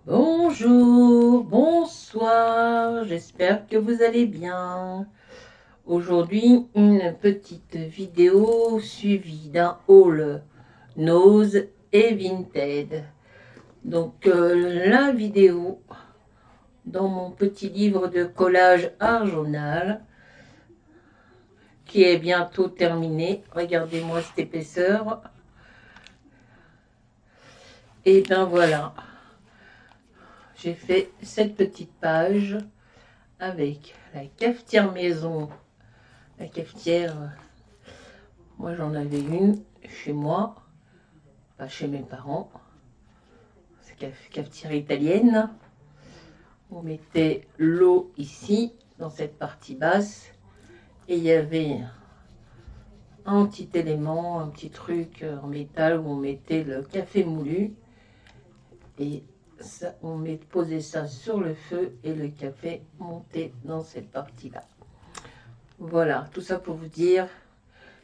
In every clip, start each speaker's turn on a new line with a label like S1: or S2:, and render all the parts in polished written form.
S1: Bonjour, bonsoir, j'espère que vous allez bien. Aujourd'hui, une petite vidéo suivie d'un haul Nose et Vinted. Donc la vidéo dans mon petit livre de collage argenal qui est bientôt terminé. Regardez-moi cette épaisseur. Et ben voilà, j'ai fait cette petite page avec la cafetière maison. La cafetière, moi j'en avais une chez moi, pas chez mes parents. C'est une cafetière italienne. On mettait l'eau ici, dans cette partie basse, et il y avait un petit élément, un petit truc en métal où on mettait le café moulu. Et ça, on posait ça sur le feu et le café montait dans cette partie-là. Voilà, tout ça pour vous dire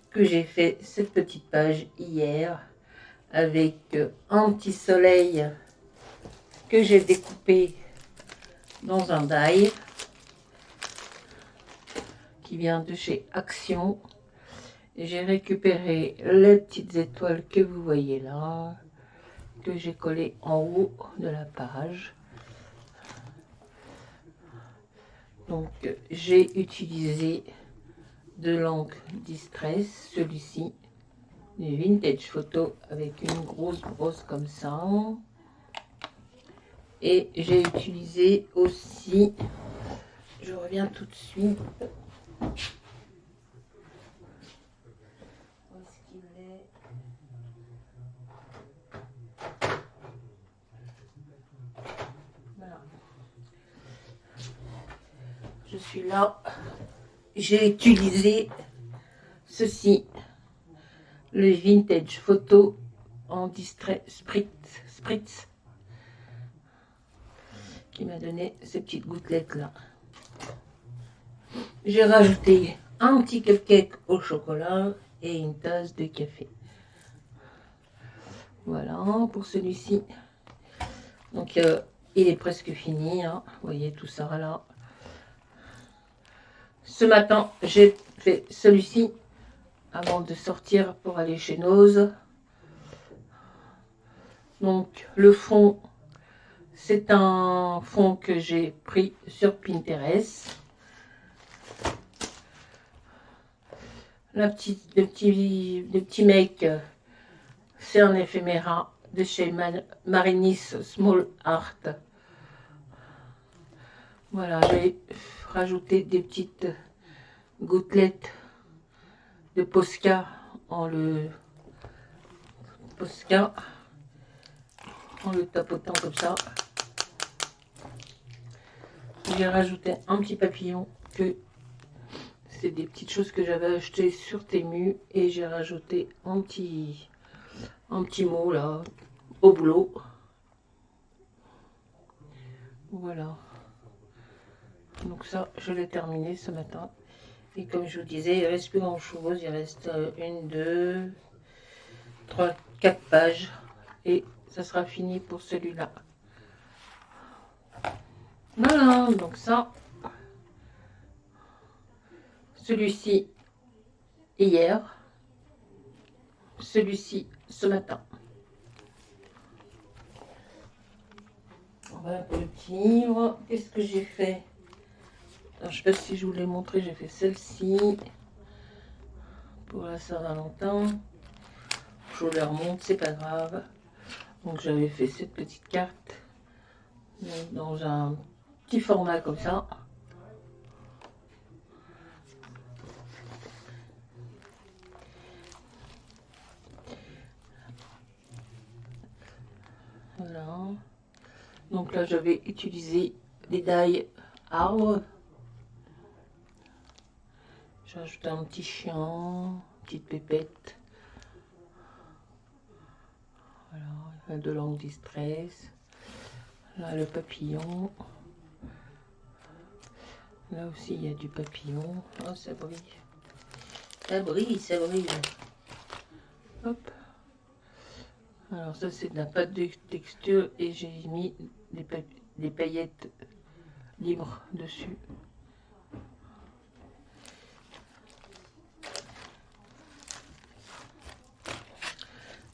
S1: que j'ai fait cette petite page hier avec un petit soleil que j'ai découpé dans un die qui vient de chez Action. J'ai récupéré les petites étoiles que vous voyez là, que j'ai collées en haut de la page. Donc j'ai utilisé de l'encre Distress, celui-ci, du Vintage Photo avec une grosse brosse comme ça. Et j'ai utilisé aussi, je reviens tout de suite. Où est-ce qu'il est? Voilà. Je suis là. J'ai utilisé ceci, le Vintage Photo en Distress Spritz, qui m'a donné ces petites gouttelettes là. J'ai rajouté un petit cupcake au chocolat et une tasse de café. Voilà pour celui-ci. Donc il est presque fini, hein. Vous voyez tout ça là. Ce matin, j'ai fait celui-ci avant de sortir pour aller chez Nose. Donc le fond, c'est un fond que j'ai pris sur Pinterest. Le petit make, c'est un éphéméra de chez Marinis Small Art. Voilà, j'ai rajouté des petites gouttelettes de Posca en le tapotant comme ça. J'ai rajouté un petit papillon que c'est des petites choses que j'avais achetées sur Temu et j'ai rajouté un petit mot là au boulot. Voilà. Donc ça, je l'ai terminé ce matin. Et comme je vous disais, il ne reste plus grand chose. Il reste 1, 2, 3, 4 pages. Et ça sera fini pour celui-là. Voilà, donc ça. Celui-ci hier. Celui-ci ce matin. Voilà pour le petit livre. Qu'est-ce que j'ai fait? Alors, je ne sais pas si je vous l'ai montré, j'ai fait celle-ci pour la Saint-Valentin. Je vous la remonte, c'est pas grave. Donc j'avais fait cette petite carte dans un petit format comme ça. Voilà. Donc là j'avais utilisé des die arbres. J'ai ajouté un petit chien, une petite pépette. Voilà, de longue distress. Là le papillon. Là aussi il y a du papillon. Oh ça brille. Ça brille, ça brille. Hop. Alors ça c'est de la pâte de texture et j'ai mis des paillettes libres dessus.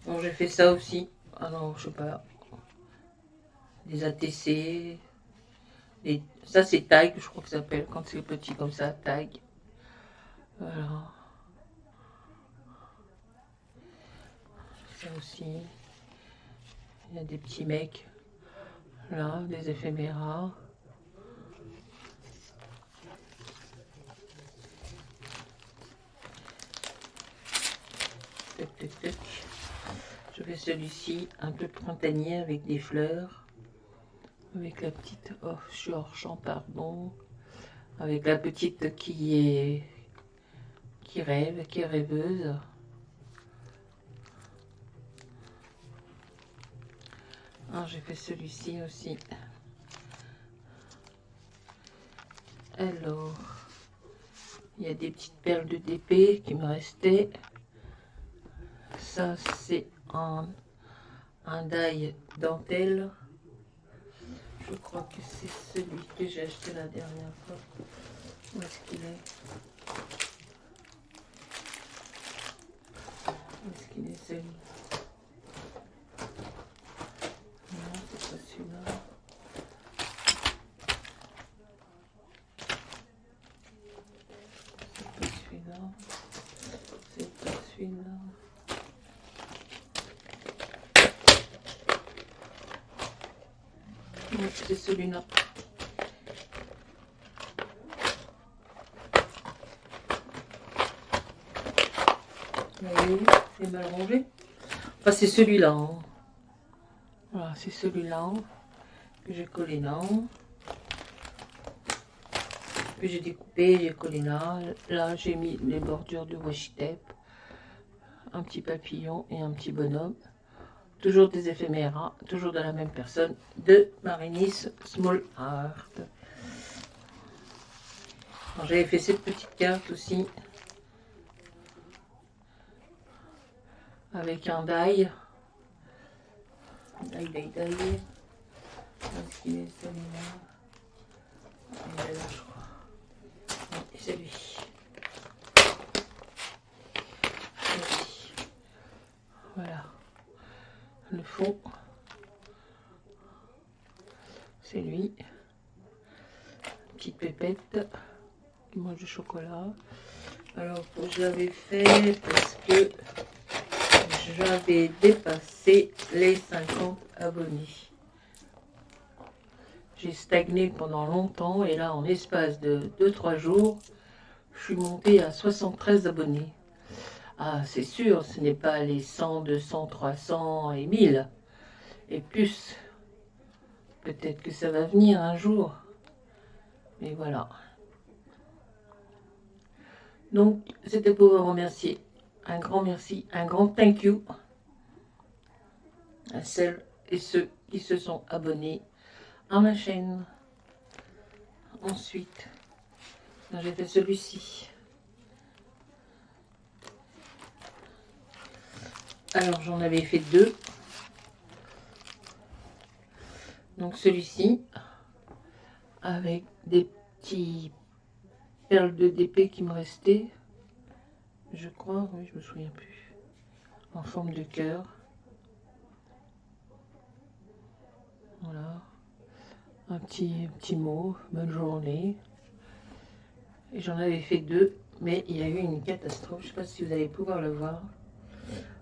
S1: Bon, j'ai fait ça aussi. Alors je sais pas, des ATC, ça c'est tag, je crois que ça s'appelle quand c'est petit comme ça, tag. Voilà. Ça aussi. Il y a des petits mecs. Là, des éphéméras. Tac, tac, tac. Je fais celui-ci un peu printanier avec des fleurs. Avec la petite... Oh, je suis hors champ, pardon. Avec la petite qui rêve, qui est rêveuse. Ah, j'ai fait celui-ci aussi. Alors, il y a des petites perles de DP qui me restaient. Ça, c'est un die dentelle. Je crois que c'est celui que j'ai acheté la dernière fois. Où est-ce qu'il est? Où est-ce qu'il est celui? Non, c'est pas celui-là. C'est pas celui-là. C'est pas celui-là. Non, c'est celui-là. Vous voyez, c'est mal rangé. Enfin, c'est celui-là. Hein. Voilà, c'est celui-là que j'ai collé là. Puis j'ai découpé, j'ai collé là. Là, j'ai mis les bordures de washi tape. Un petit papillon et un petit bonhomme. Toujours des éphéméras, toujours de la même personne, de Marinis Small Art. J'avais fait cette petite carte aussi. Avec un die. Die. Est-ce qu'il est celui-là? Il est là, je crois. Et c'est lui. Voilà. Le fond. C'est lui. Petite pépette. Qui mange du chocolat. Alors, je l'avais fait parce que j'avais dépassé les 50 abonnés. J'ai stagné pendant longtemps et là, en l'espace de 2-3 jours, je suis montée à 73 abonnés. Ah, c'est sûr, ce n'est pas les 100, 200, 300 et 1000 et plus. Peut-être que ça va venir un jour. Mais voilà. Donc, c'était pour vous remercier. Un grand merci, un grand thank you à celles et ceux qui se sont abonnés à ma chaîne. Ensuite, j'ai fait celui-ci. Alors, j'en avais fait deux. Donc, celui-ci, avec des petits perles de DP qui me restaient. Je crois, oui, je me souviens plus. En forme de cœur. Voilà. Un petit mot, bonne journée. Et j'en avais fait deux, mais il y a eu une catastrophe. Je ne sais pas si vous allez pouvoir le voir.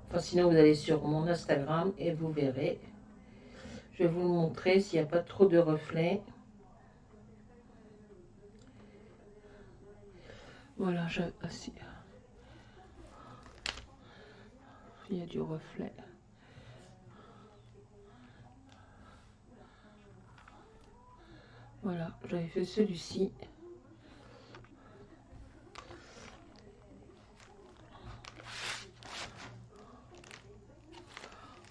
S1: Enfin, sinon, vous allez sur mon Instagram et vous verrez. Je vais vous le montrer s'il n'y a pas trop de reflets. Voilà, il y a du reflet. Voilà, j'avais fait celui-ci.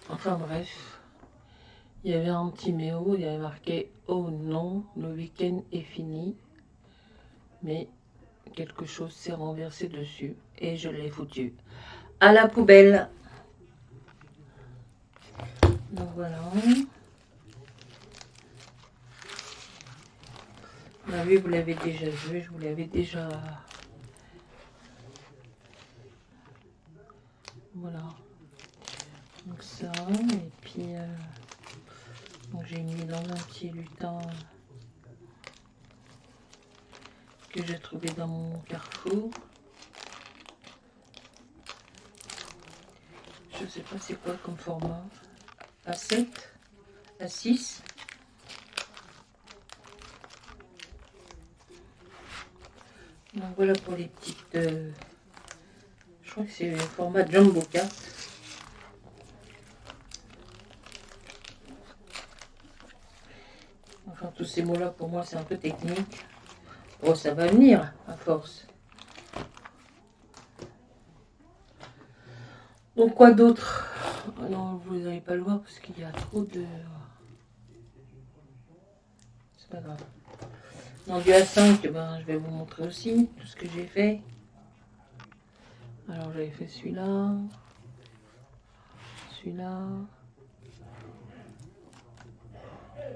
S1: Enfin bref, il y avait un petit méo, il y avait marqué « Oh non, le week-end est fini ». Mais quelque chose s'est renversé dessus et je l'ai foutu à la poubelle. Voilà. Ah oui, vous l'avez déjà vu, je vous l'avais déjà... Voilà. Donc ça, et puis donc j'ai mis dans un petit lutin que j'ai trouvé dans mon Carrefour. Je sais pas c'est quoi comme format. A7, A6. Donc voilà pour les petites... je crois que c'est le format Jumbo 4. Enfin tous ces mots là pour moi c'est un peu technique. Oh ça va venir à force. Donc quoi d'autre? Non, vous n'allez pas le voir parce qu'il y a trop de... C'est pas grave. Dans du A5, ben, je vais vous montrer aussi tout ce que j'ai fait. Alors j'avais fait celui-là. Celui-là.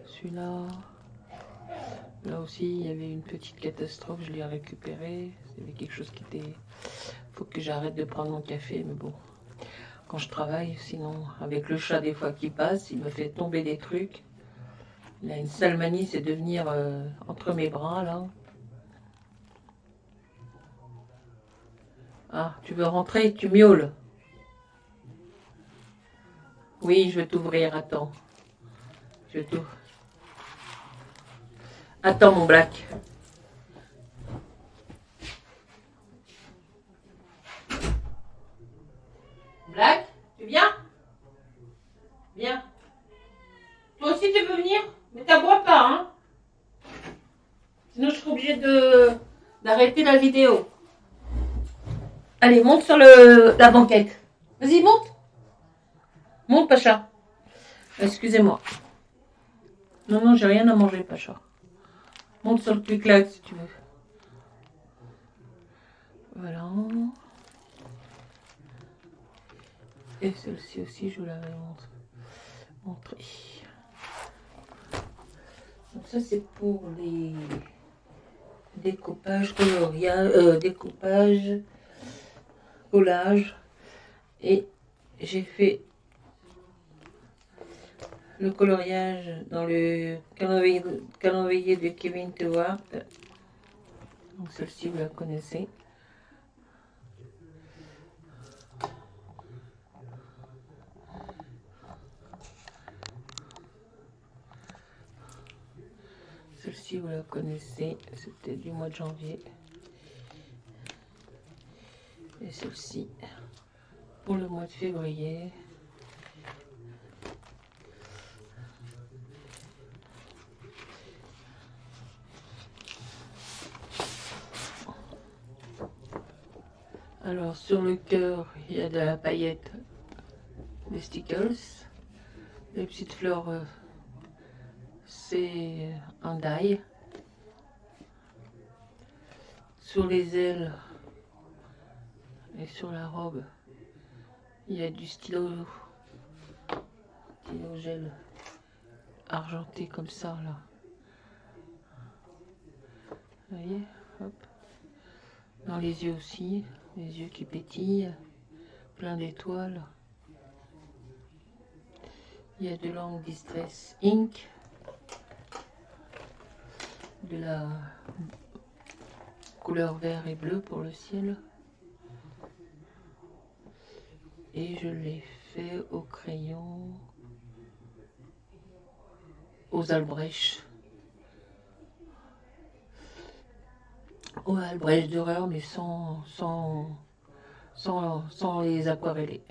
S1: Celui-là. Là aussi, il y avait une petite catastrophe, je l'ai récupéré. Il y avait quelque chose qui était... Faut que j'arrête de prendre mon café, mais bon. Quand je travaille, sinon, avec le chat des fois qui passe, il me fait tomber des trucs. Il a une sale manie, c'est de venir entre mes bras, là. Ah, tu veux rentrer? Tu miaules. Oui, je vais t'ouvrir, attends. Je t'ouvre. Attends, mon Black. Black, tu viens? Viens. Toi aussi, tu veux venir? Mais t'aboies pas, hein? Sinon, je serai obligée d'arrêter la vidéo. Allez, monte sur la banquette. Vas-y, monte. Monte, Pacha. Excusez-moi. Non, non, j'ai rien à manger, Pacha. Monte sur le clic-clac si tu veux. Voilà. Et celle-ci aussi, je vous l'avais montré. Donc ça, c'est pour les découpages, découpage, collage. Et j'ai fait le coloriage dans le calendrier de Kevin Stewart. Donc celle-ci, vous la connaissez. Celle-ci, vous la connaissez. C'était du mois de janvier. Et celle-ci, pour le mois de février. Alors, sur le cœur, il y a de la paillette, des stickers. Les petites fleurs, c'est un die. Sur les ailes et sur la robe, il y a du stylo gel argenté comme ça, là. Vous voyez, hop. Dans les yeux aussi, les yeux qui pétillent, plein d'étoiles. Il y a de l'encre Distress Ink, de la couleur vert et bleu pour le ciel. Et je l'ai fait au crayon, aux Albrecht. Aux Albrecht Dürer, mais sans les aquareller.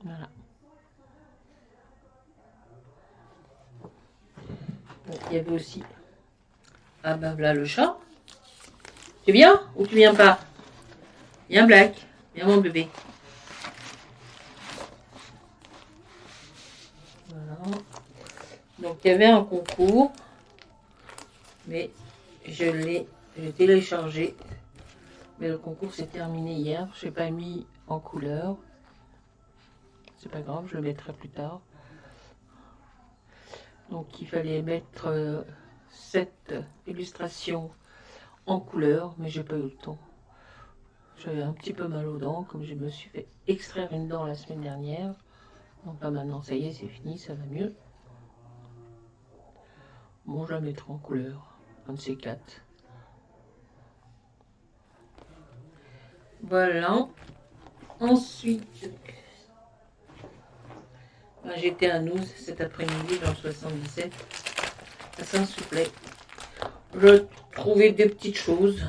S1: Voilà. Il y avait aussi... Ah ben voilà le chat. Tu viens ou tu viens pas? Viens Black, viens mon bébé. Voilà. Donc il y avait un concours, mais j'ai téléchargé. Mais le concours s'est terminé hier. Je n'ai pas mis en couleur. c'est pas grave, je le mettrai plus tard. Donc il fallait mettre cette illustration en couleur, mais j'ai pas eu le temps. J'avais un petit peu mal aux dents, comme je me suis fait extraire une dent la semaine dernière. Donc là maintenant, ça y est, c'est fini, ça va mieux. Bon, je la mettrai en couleur, un de ces quatre. Voilà. Ensuite, j'étais à Nouz cet après-midi dans le 77, à Saint-Souplet. Je trouvais des petites choses.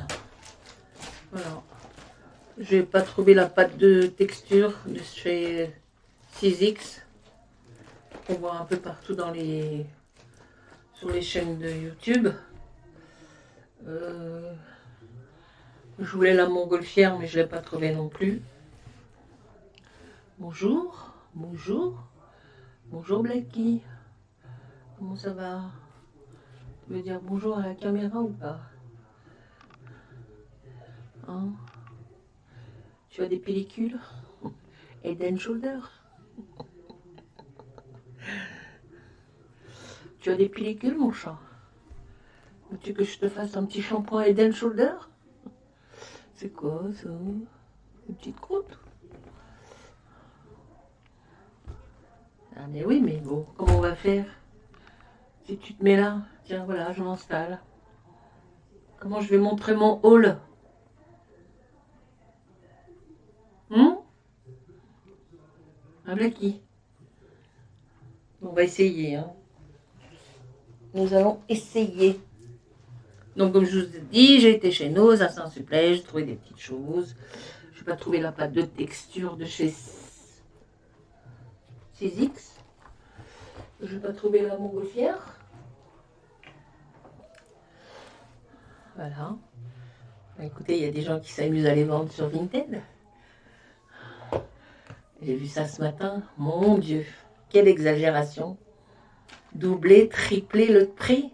S1: Voilà. J'ai pas trouvé la pâte de texture de chez 6X. On voit un peu partout sur les chaînes de YouTube. Je voulais la montgolfière, mais je ne l'ai pas trouvée non plus. Bonjour, bonjour, bonjour Blacky. Comment ça va? Tu veux dire bonjour à la caméra ou pas? Hein? Tu as des pellicules? Head & Shoulder? Tu as des pellicules, mon chat? Veux-tu que je te fasse un petit shampoing Head & Shoulder? C'est quoi ça? Une petite croûte? Ah mais oui, mais bon, comment on va faire? Si tu te mets là, tiens voilà, je m'installe. Comment je vais montrer mon haul? Un Blacky. On va essayer. Hein. Nous allons essayer. Donc, comme je vous ai dit, j'ai été chez Noz à Saint-Supplet, j'ai trouvé des petites choses. Je n'ai pas trouvé la pâte de texture de chez 6X. Je n'ai pas trouvé la montgolfière. Voilà. Bah, écoutez, il y a des gens qui s'amusent à les vendre sur Vinted. J'ai vu ça ce matin. Mon Dieu, quelle exagération. Doubler, tripler le prix.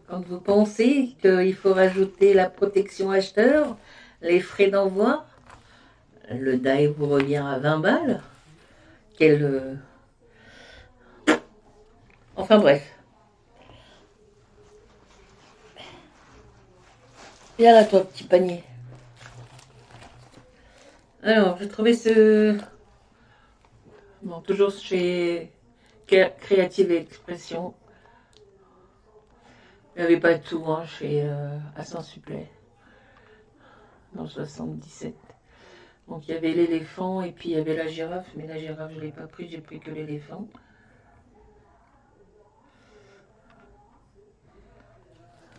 S1: Quand vous pensez qu'il faut rajouter la protection acheteur, les frais d'envoi, le DAI vous revient à 20 balles. Enfin bref. Viens là toi, petit panier. Alors, j'ai trouvé ce... Bon, toujours chez Creative Expression. Il n'y avait pas tout hein, à Saint-Supplet, dans le 77. Donc il y avait l'éléphant et puis il y avait la girafe, mais la girafe je ne l'ai pas pris, j'ai pris que l'éléphant.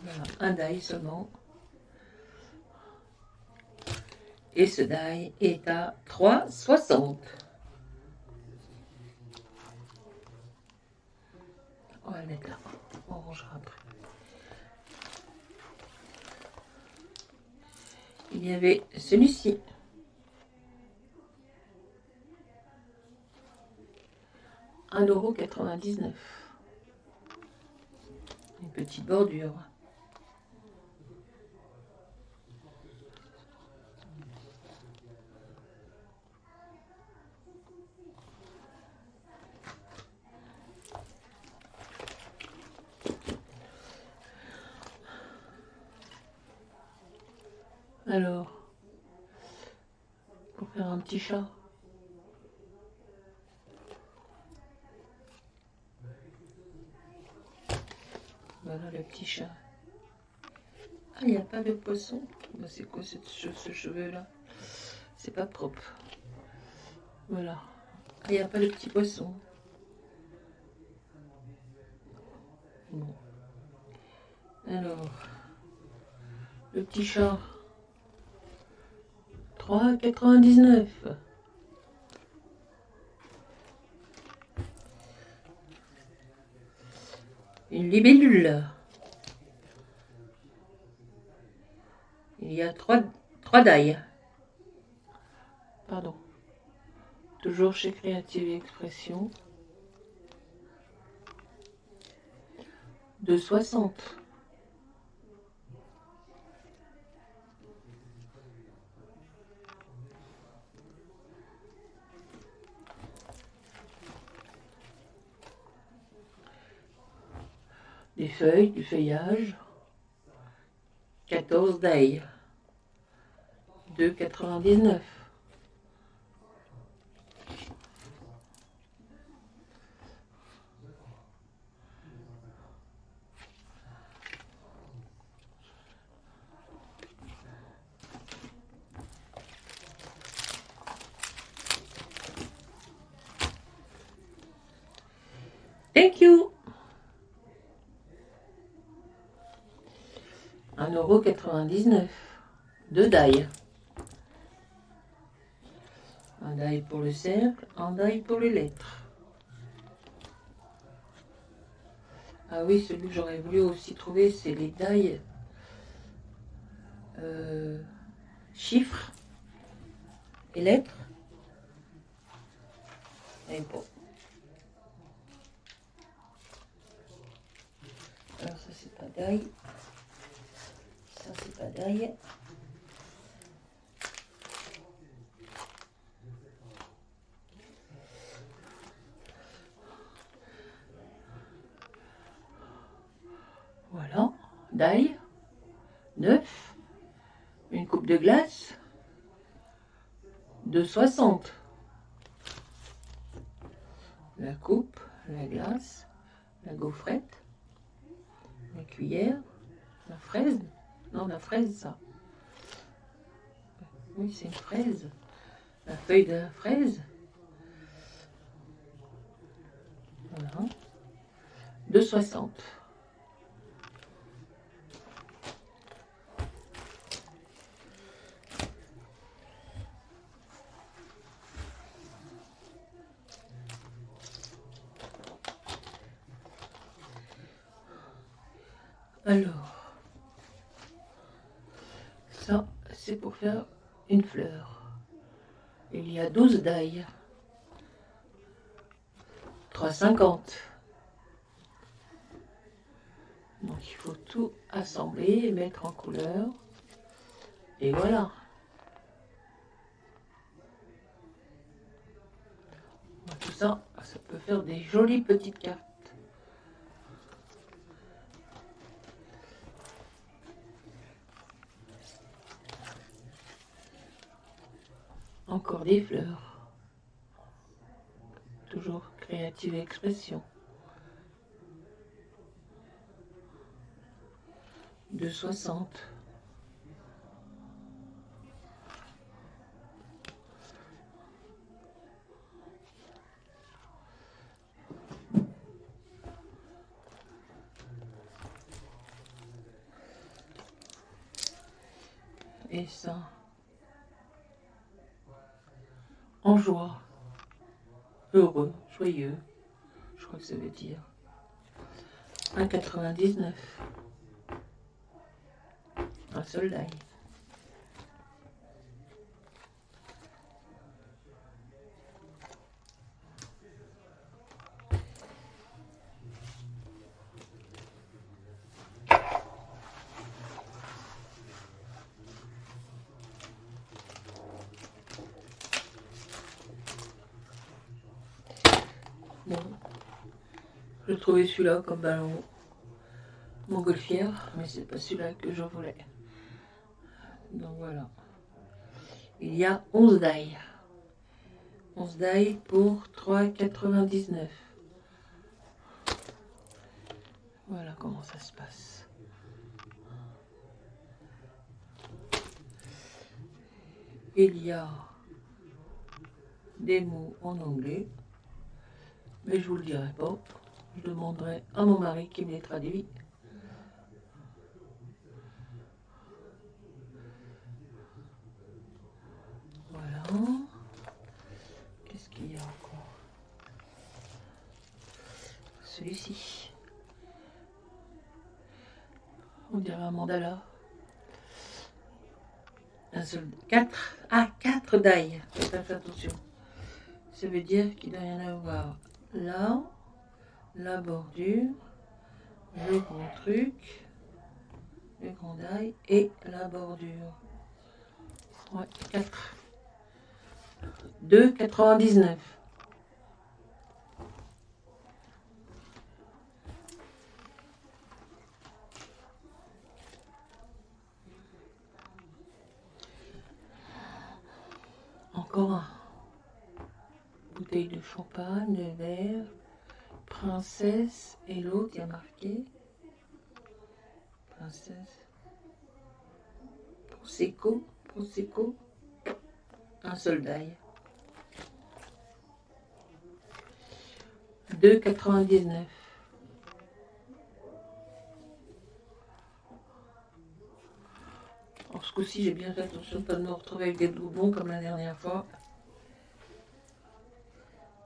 S1: Voilà, un die seulement. Et ce die est à 3,60. On va le mettre là, on rangera après. Il y avait celui-ci. €1,99. Une petite bordure. Alors, pour faire un petit chat. Voilà le petit chat. Ah, il n'y a pas de poisson. C'est quoi ce cheveu-là? C'est pas propre. Voilà. Il n'y a pas de petit poisson. Bon. Alors, le petit chat. 3,99. Une libellule. Il y a 3 dailles. Pardon. Toujours chez Creative Expression. De 60. des feuilles, du feuillage. 14 d'ail. 2,99. Thank you. 1,99 €. 2 d'ail. Un d'ail pour le cercle, un d'ail pour les lettres. Ah oui, celui que j'aurais voulu aussi trouver, c'est les d'ail chiffres et lettres. Et bon. Alors ça c'est pas d'ail. Ça c'est pas d'ail. Voilà, d'ail, 9, une coupe de glace, 2,60. La coupe, la glace, la gaufrette, la cuillère, la fraise. Non, la fraise, ça. Oui, c'est une fraise. La feuille de la fraise. Voilà. 2,60. Alors, ça, c'est pour faire une fleur. Il y a 12 d'ail. 3,50. Donc, il faut tout assembler et mettre en couleur. Et voilà. Tout ça, ça peut faire des jolies petites cartes. Encore des fleurs. Toujours créative expression. 2,60. Et ça, en joie, heureux, joyeux, je crois que ça veut dire 1,99. Un seul d'ail. Bon, je trouvais celui-là comme ballon montgolfière, mais c'est pas celui-là que je voulais. Donc voilà. Il y a 11 d'ail. 11 d'ail pour 3,99. Voilà comment ça se passe. Il y a des mots en anglais, mais je vous le dirai pas. Je demanderai à mon mari qui me les traduit. Voilà. Qu'est-ce qu'il y a encore? Celui-ci. On dirait un mandala. Un seul. 4 d'ail. Faites attention. Ça veut dire qu'il doit y en avoir là, la bordure, le grand truc, le grand d'ail et la bordure. Ouais, 4. 2,99. encore un. Bouteille de champagne, de verre, princesse, et l'autre, il y a marqué princesse, Prosecco, Prosecco, un soldat. 2,99. Alors ce coup-ci, j'ai bien fait attention de ne pas me retrouver avec des doublons comme la dernière fois.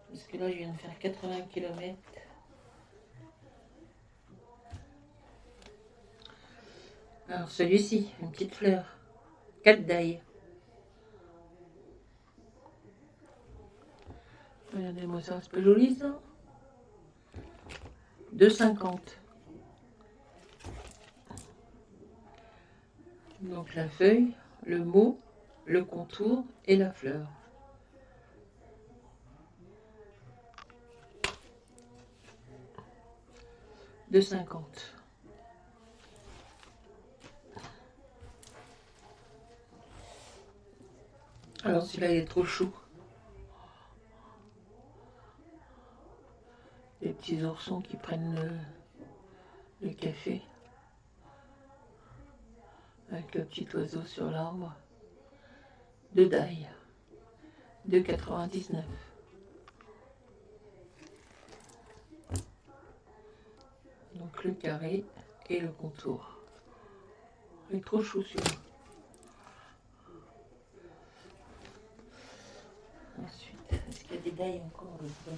S1: Parce que là, je viens de faire 80 km. Alors celui-ci, une petite fleur. 4 d'ail. Regardez-moi ça, c'est pas joli ça. 2,50. Donc la feuille, le mot, le contour et la fleur. De 50. Alors celui-là il est trop chou. Les petits oursons qui prennent le café. Avec le petit oiseau sur l'arbre. 2 d'ail. 2,99. Donc le carré et le contour. Il est trop chou celui-là. Ensuite, est-ce qu'il y a des dailles encore dedans?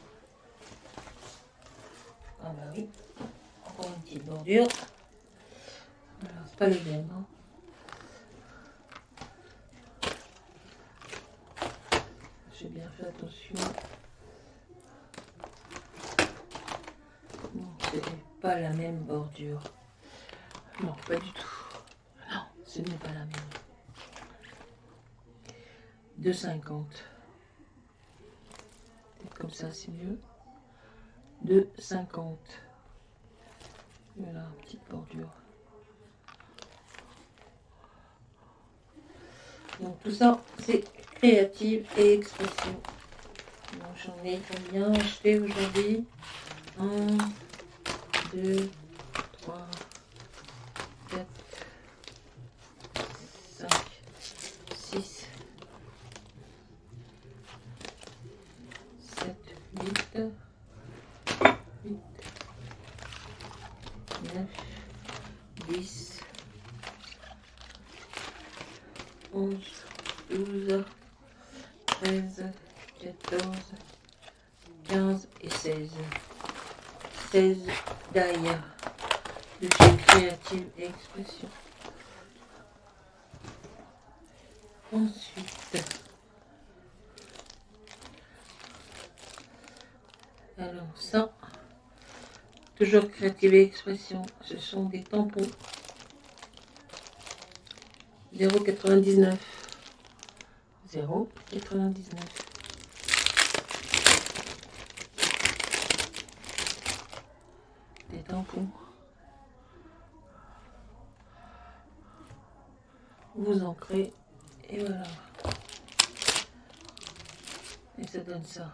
S1: Ah bah oui, encore une petite bordure. Alors c'est pas les mêmes. Hein. J'ai bien fait attention. Non, c'est pas la même bordure. Non, pas du tout. Non, ce n'est pas la même. 2,50. Peut-être comme ça, c'est mieux. 2,50. Voilà, petite bordure. Donc tout ça, c'est créative et expression. Donc j'en ai combien acheté aujourd'hui? 1, 2, 3, 4, 5, 6, 7, 8, 9, 10, 11, 12, 13, 14, 15 et 16. 16 d'ailleurs de chez Créative et Expression. Ensuite, alors ça, toujours Créative et Expression, ce sont des tampons. 0,99. 0,99. Des tampons. Vous ancrez et voilà. Et ça donne ça.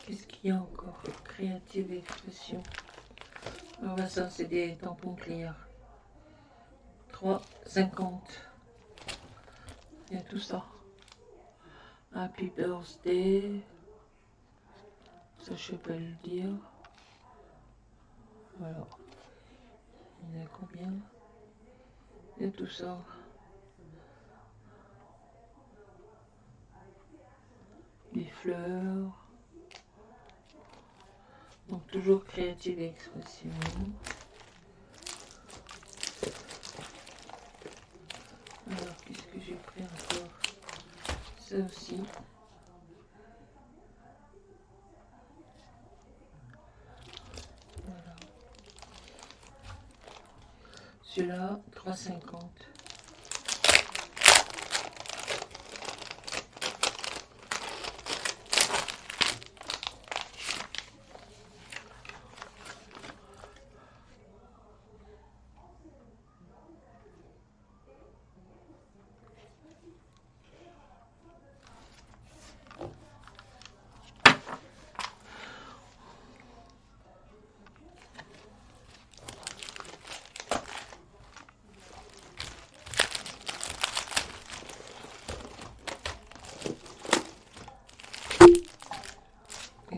S1: Qu'est-ce qu'il y a encore? Créative Expression. Alors là, ça, c'est des tampons clairs. 3,50. Il y a tout ça. Happy Birthday. Ça, je sais pas le dire. Voilà. Il y en a combien? Il y a tout ça. Des fleurs. Donc toujours Créative et Expression. Alors qu'est-ce que j'ai pris encore? Ça aussi. Voilà. Celui-là, 3,50.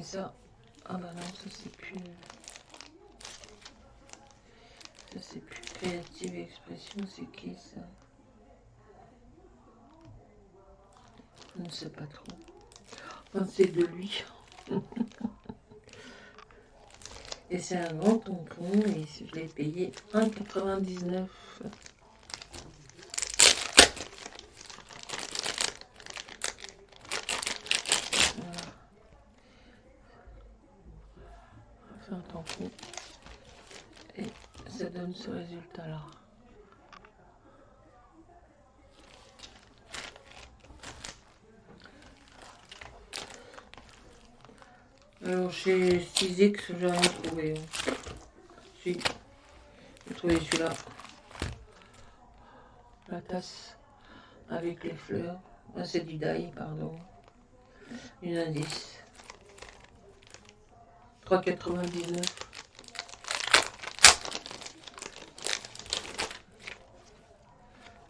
S1: ça. Ah bah non, ça c'est plus... Ça c'est plus Créative Expression, c'est qui ça? Je ne sais pas trop. Enfin, c'est de lui. Et c'est un grand tampon et je l'ai payé 1,99 €. Voilà. C'est un tampon. Et ça donne ce résultat-là. Alors chez 6X, j'ai rien trouvé. Si, j'ai trouvé celui-là. La tasse avec les fleurs. Ah, c'est du die, pardon. Une indice. 3,99 €.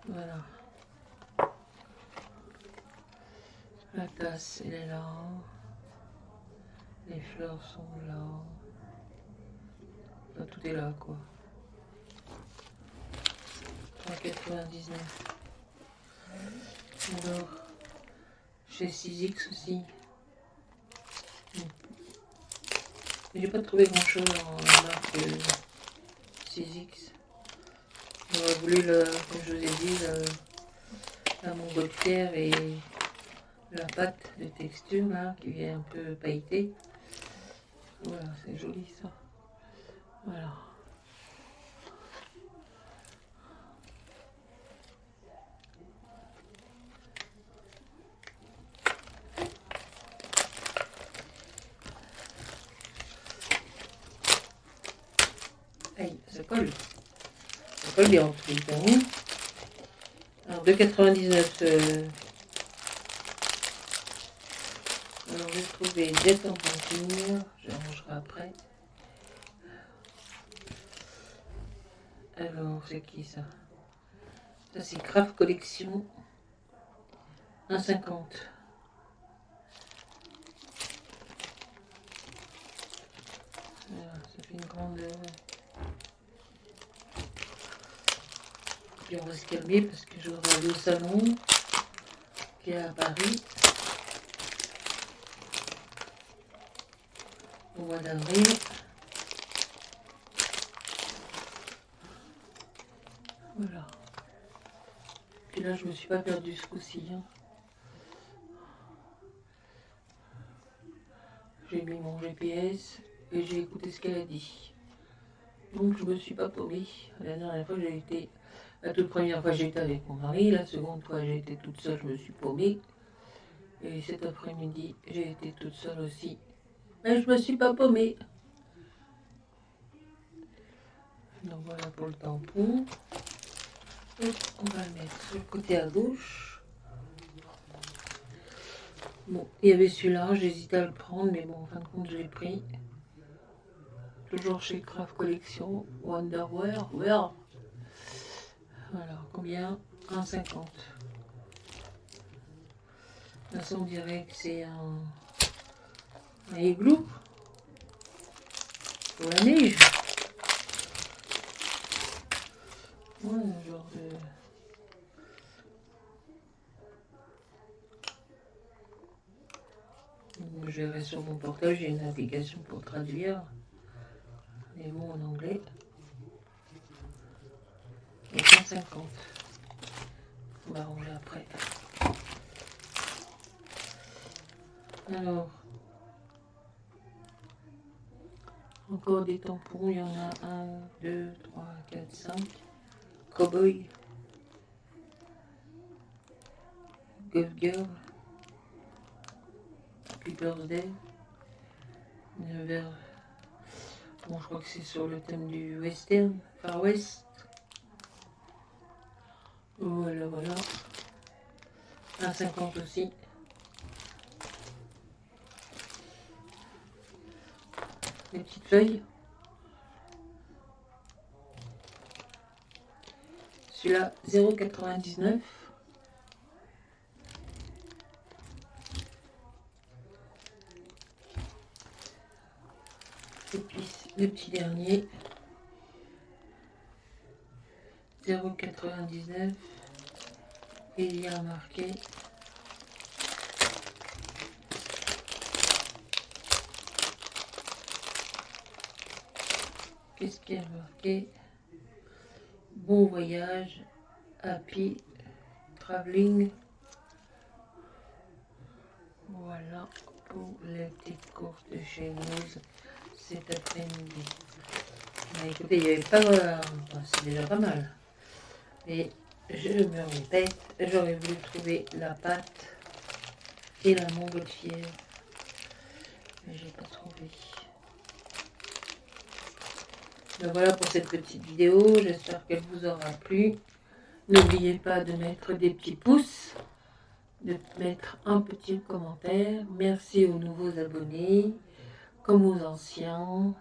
S1: Voilà. La tasse, elle est là. Les fleurs sont là. Enfin, tout est là, quoi. 3,99 €. Alors, chez 6X aussi. Mais j'ai pas trouvé grand chose en marque 6X. J'aurais voulu, comme je vous ai dit, la montgolfière et la pâte de texture là, qui vient un peu pailletée. Voilà, c'est joli ça. Voilà. Aïe, ça colle. Ça colle bien en tout cas. Alors 2,99 €. Alors j'ai trouvé des tampons, je rangerai après. Alors c'est qui ça? Ça c'est Craft Collection 1,50 €. Voilà, ça fait une grande... Puis on va se calmer parce que je vais aller au salon qui est à Paris au mois d'avril. Voilà. Puis là, je me suis pas perdue ce coup-ci. Hein. J'ai mis mon GPS et j'ai écouté ce qu'elle a dit. Donc je me suis pas paumée. La dernière fois, j'ai été... La toute première fois, j'ai été avec mon mari. La seconde fois, j'ai été toute seule, je me suis paumée. Et cet après-midi, j'ai été toute seule aussi. Mais je me suis pas paumée. Donc voilà pour le tampon. Et on va le mettre sur le côté à gauche. Bon, il y avait celui-là, j'hésitais à le prendre, mais bon, en fin de compte, je l'ai pris. Toujours chez Craft Collection, Wonderwear. Voilà, combien? 1,50 €. De toute façon, on dirait que c'est un igloo pour la neige. Ouais, un genre de... Je vais sur mon portable, j'ai une application pour traduire les mots en anglais. Et 1,50 €. On va ranger après. Alors, encore des tampons, il y en a 1, 2, 3, 4, 5. Cowboy. Golf Girl. Happy Birthday. Vers... Bon, je crois que c'est sur le thème du western, Far West. Voilà, voilà. 1,50 € aussi. Les petites feuilles. Celui-là, 0,99 €. le petit dernier. 0,99. Et il y a marqué qu'est-ce qu'il y a marqué? Bon voyage, happy traveling. Voilà pour les petites courses de chez nous cet après-midi. Écoutez, il n'y avait pas... enfin, c'est déjà pas mal. Et je me répète, j'aurais voulu trouver la pâte et la montgolfière. Mais j'ai pas trouvé. Donc voilà pour cette petite vidéo. J'espère qu'elle vous aura plu. N'oubliez pas de mettre des petits pouces, de mettre un petit commentaire. Merci aux nouveaux abonnés, comme aux anciens.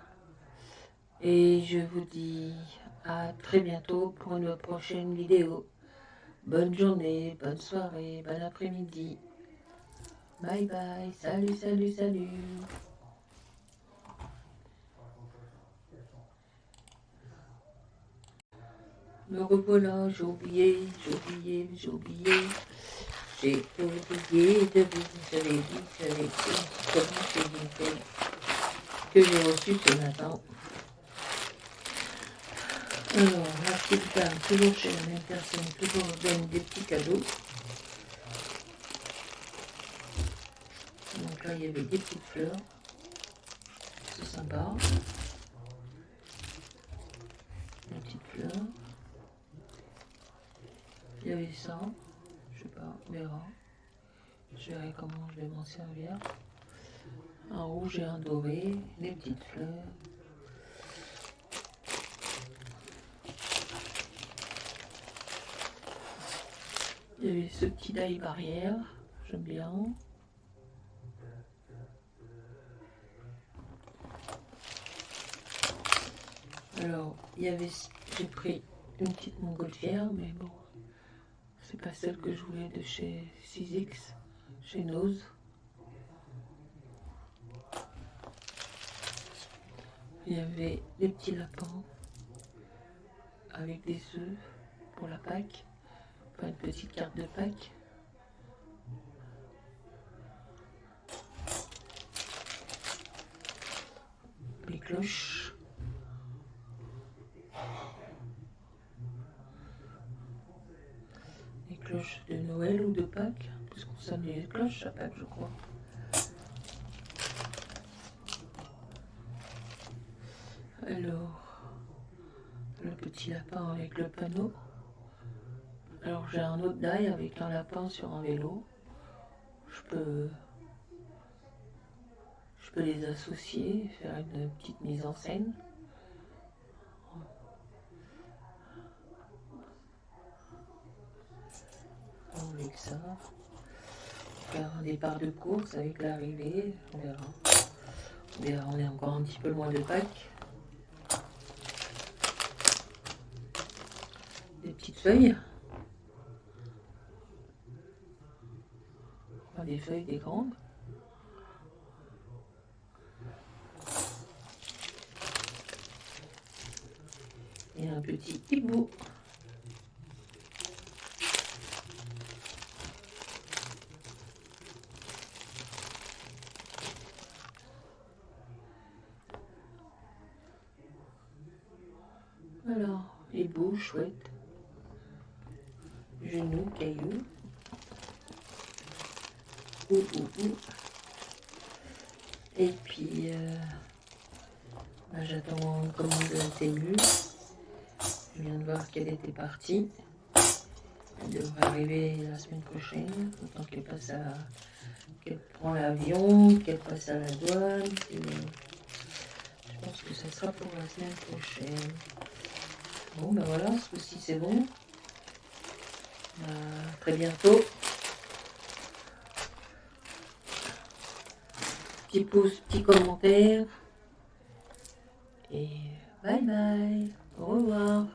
S1: Et je vous dis à très bientôt pour une prochaine vidéo. Bonne journée, bonne soirée, bon après-midi. Bye bye, salut, salut, salut. Me revoilà, j'ai oublié de vous. J'avais dit que j'ai reçu ce matin. Alors, la petite femme, toujours chez la même personne, toujours donne des petits cadeaux. Donc là, il y avait des petites fleurs. C'est sympa. Des petites fleurs. Il y avait ça. Je sais pas, on verra. Je verrai comment je vais m'en servir. Un rouge et un doré. Des petites fleurs. Il y avait ce petit die barrière. J'aime bien. Alors, il y avait, j'ai pris une petite montgolfière, mais bon, c'est pas celle que je voulais de chez 6X, chez Nose. Il y avait des petits lapins avec des œufs pour la Pâques, enfin une petite carte de Pâques. Les cloches. Les cloches de Noël ou de Pâques, puisqu'on sonne les cloches à Pâques, je crois. Alors, le petit lapin avec le panneau. Alors j'ai un autre die avec un lapin sur un vélo. Je peux les associer, faire une petite mise en scène. Avec ça, faire un départ de course avec l'arrivée, on verra. On est encore un petit peu loin de Pâques. Des petites feuilles. Enfin, des feuilles, des grandes. Et un petit hibou. Voilà, hibou, chouette. Genou, caillou. Et puis, j'attends une commande de Temu. Je viens de voir qu'elle était partie. Elle devrait arriver la semaine prochaine, autant qu'elle passe qu'elle prend l'avion, qu'elle passe à la douane. Je pense que ça sera pour la semaine prochaine. Bon, ben voilà, ce coup-ci c'est bon. À très bientôt. Petit pouce, petit commentaire. Et bye bye. Au revoir.